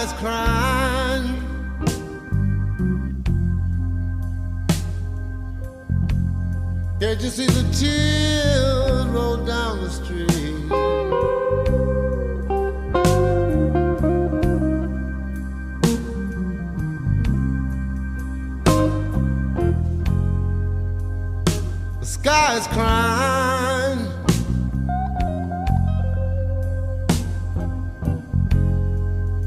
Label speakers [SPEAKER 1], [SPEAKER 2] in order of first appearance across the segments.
[SPEAKER 1] sky is crying. Can't you see the tears roll down the street? The sky is crying.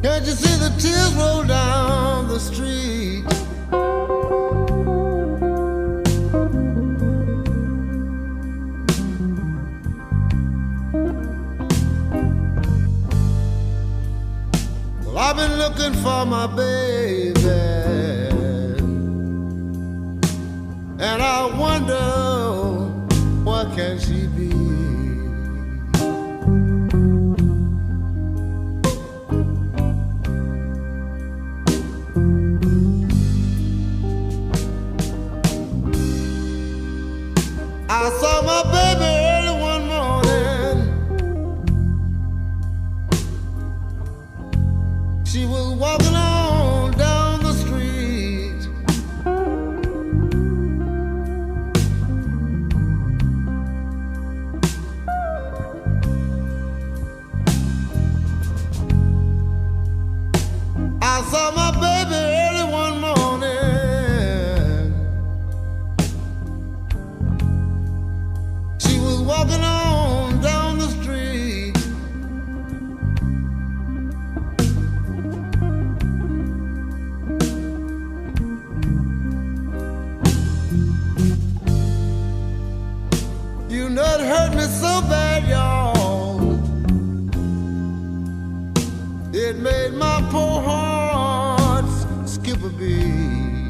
[SPEAKER 1] Can't you see the tears roll down the street? Well, I've been looking for my baby, and I wonder, where can she be? I saw my baby early one morning. She was walking on down the street. I saw my baby early one morning. She was walking on down the street. You know it hurt me so bad, y'all. It made my poor heart skip a beat.